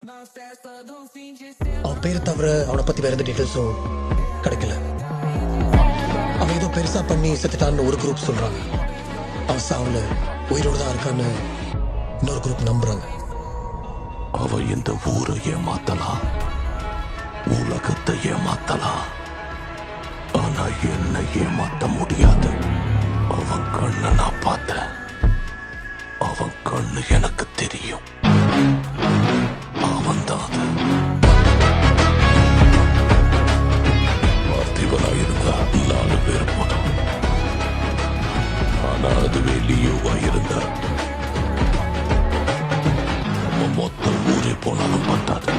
அவன் பேரை தவிர அவனை பத்தி வேற எந்த டீட்டெயில்ஸும் கிடைக்கல. அவன் ஏதோ பெருசா பண்ணி செத்துட்டான்னு ஒரு குரூப் சொல்றாங்க. அவன் சாவுல உயிரோட தான் இருக்கான்னு இன்னொரு குரூப் நம்புறாங்க. அவ இந்த ஊரை ஏமாத்தலாம், உலகத்தை ஏமாத்தலாம், ஆனா என்னை ஏமாத்த முடியாது. அவன் கண்ணை நான் பார்த்தேன், அவன் கண்ணு எனக்கு தெரியும். அவன் தான் அது. பார்த்திபனா இருந்தா 4 பேர் போதும், ஆனா அதுவே லியோவா இருந்தா நம்ம மொத்த ஊரே போனாலும் பத்தாது.